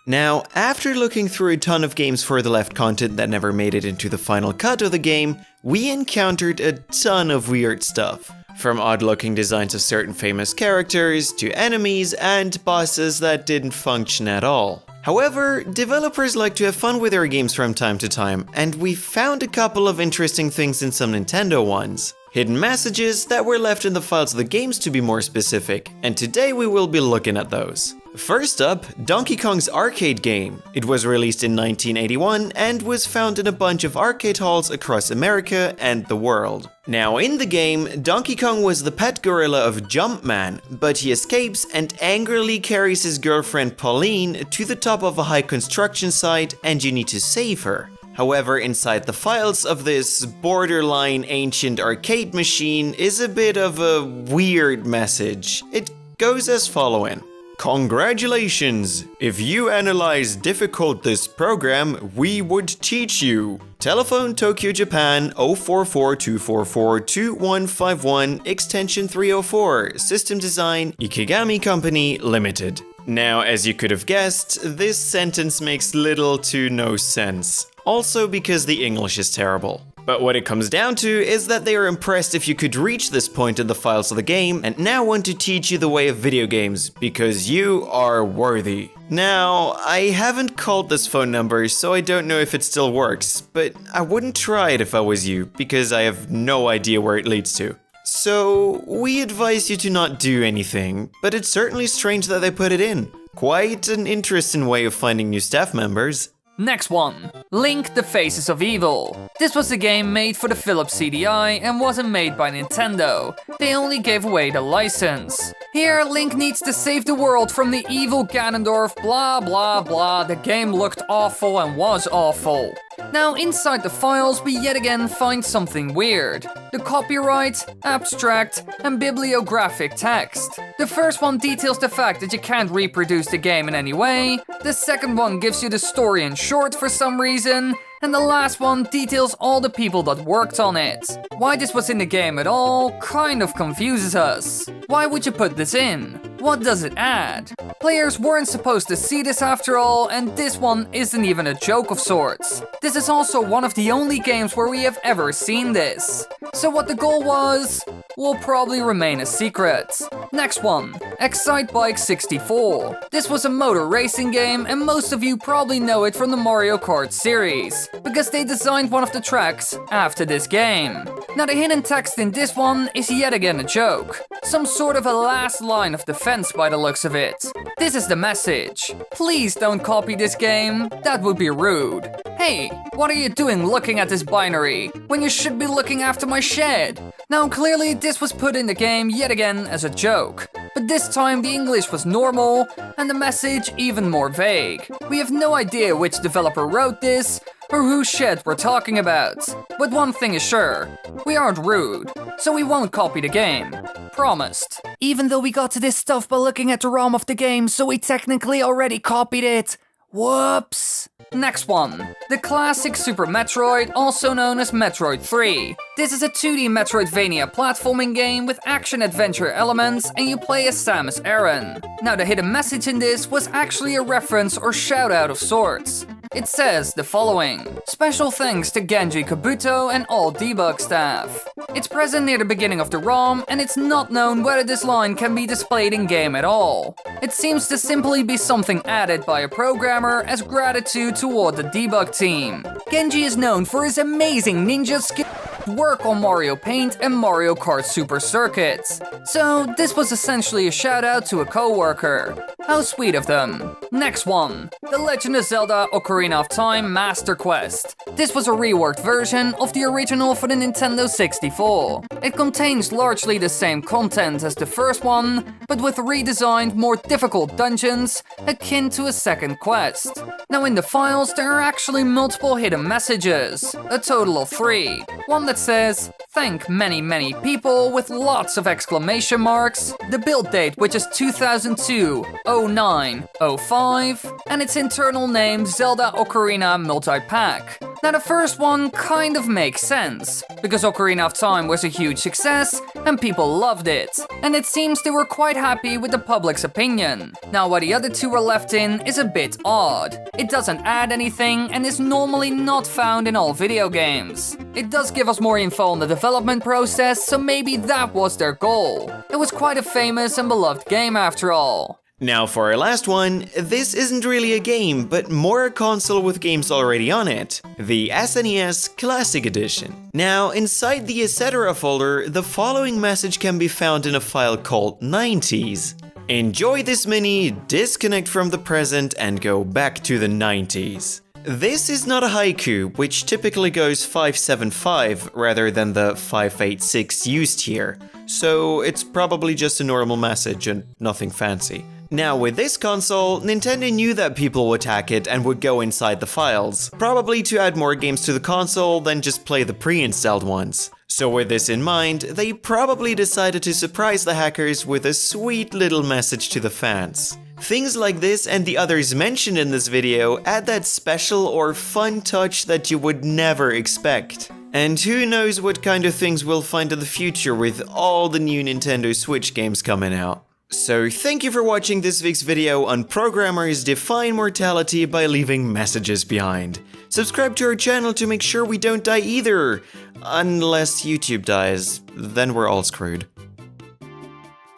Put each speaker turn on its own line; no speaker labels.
Now, after looking through a ton of games for the left content that never made it into the final cut of the game, we encountered a ton of weird stuff. From odd-looking designs of certain famous characters, to enemies and bosses that didn't function at all. However, developers like to have fun with their games from time to time, and we found a couple of interesting things in some Nintendo ones. Hidden messages that were left in the files of the games to be more specific, and today we will be looking at those. First up, Donkey Kong's arcade game. It was released in 1981 and was found in a bunch of arcade halls across America and the world. Now in the game, Donkey Kong was the pet gorilla of Jumpman, but he escapes and angrily carries his girlfriend Pauline to the top of a high construction site and you need to save her. However, inside the files of this borderline ancient arcade machine is a bit of a weird message. It goes as following. Congratulations! If you analyze difficult this program, we would teach you. Telephone Tokyo Japan 044-244-2151 extension 304 System Design Ikegami Company Limited. Now, as you could have guessed, this sentence makes little to no sense. Also because the English is terrible. But what it comes down to is that they are impressed if you could reach this point in the files of the game and now want to teach you the way of video games because you are worthy. Now, I haven't called this phone number so I don't know if it still works, but I wouldn't try it if I was you because I have no idea where it leads to. So, we advise you to not do anything, but it's certainly strange that they put it in. Quite an interesting way of finding new staff members.
Next one, Link: The Faces of Evil. This was a game made for the Philips CDI and wasn't made by Nintendo. They only gave away the license. Here, Link needs to save the world from the evil Ganondorf, blah blah blah. The game looked awful and was awful. Now, inside the files, we yet again find something weird. The copyright, abstract, and bibliographic text. The first one details the fact that you can't reproduce the game in any way. The second one gives you the story in short for some reason. And the last one details all the people that worked on it. Why this was in the game at all kind of confuses us. Why would you put this in? What does it add? Players weren't supposed to see this after all, and this one isn't even a joke of sorts. This is also one of the only games where we have ever seen this. So what the goal was, will probably remain a secret. Next one, Excitebike 64. This was a motor racing game, and most of you probably know it from the Mario Kart series, because they designed one of the tracks after this game. Now the hidden text in this one is yet again a joke. Some sort of a last line of defense by the looks of it. This is the message. Please don't copy this game, that would be rude. Hey, what are you doing looking at this binary, when you should be looking after my shed? Now clearly this was put in the game yet again as a joke. But this time the English was normal, and the message even more vague. We have no idea which developer wrote this, or whose shed we're talking about. But one thing is sure, we aren't rude, so we won't copy the game. Promised. Even though we got to this stuff by looking at the ROM of the game, so we technically already copied it. Whoops. Next one, the classic Super Metroid, also known as Metroid 3. This is a 2D Metroidvania platforming game with action-adventure elements, and you play as Samus Aran. Now the hidden message in this was actually a reference or shout-out of sorts. It says the following: special thanks to Genji Kabuto and all debug staff. It's present near the beginning of the ROM, and it's not known whether this line can be displayed in-game at all. It seems to simply be something added by a programmer as gratitude toward the debug team. Genji is known for his amazing ninja skill work on Mario Paint and Mario Kart Super Circuits. So this was essentially a shout out to a co-worker. How sweet of them. Next one, The Legend of Zelda Ocarina of Time Master Quest. This was a reworked version of the original for the Nintendo 64. It contains largely the same content as the first one, but with redesigned, more difficult dungeons, akin to a second quest. Now in the files there are actually multiple hidden messages, a total of 3. One that says, thank many people with lots of exclamation marks, the build date which is 2002-09-05, and its internal name Zelda Ocarina Multi-Pack. Now the first one kind of makes sense, because Ocarina of Time was a huge success and people loved it, and it seems they were quite happy with the public's opinion. Now why the other two were left in is a bit odd. It doesn't add anything and is normally not found in all video games. It does give us more info on the development process, so maybe that was their goal. It was quite a famous and beloved game after all.
Now for our last one, this isn't really a game, but more a console with games already on it, the SNES Classic Edition. Now, inside the etc. folder, the following message can be found in a file called 90s. Enjoy this mini, disconnect from the present, and go back to the 90s. This is not a haiku, which typically goes 575 rather than the 586 used here, so it's probably just a normal message and nothing fancy. Now with this console, Nintendo knew that people would hack it and would go inside the files, probably to add more games to the console than just play the pre-installed ones. So with this in mind, they probably decided to surprise the hackers with a sweet little message to the fans. Things like this and the others mentioned in this video add that special or fun touch that you would never expect. And who knows what kind of things we'll find in the future with all the new Nintendo Switch games coming out. So thank you for watching this week's video on programmers defying mortality by leaving messages behind. Subscribe to our channel to make sure we don't die either. Unless YouTube dies, then we're all screwed.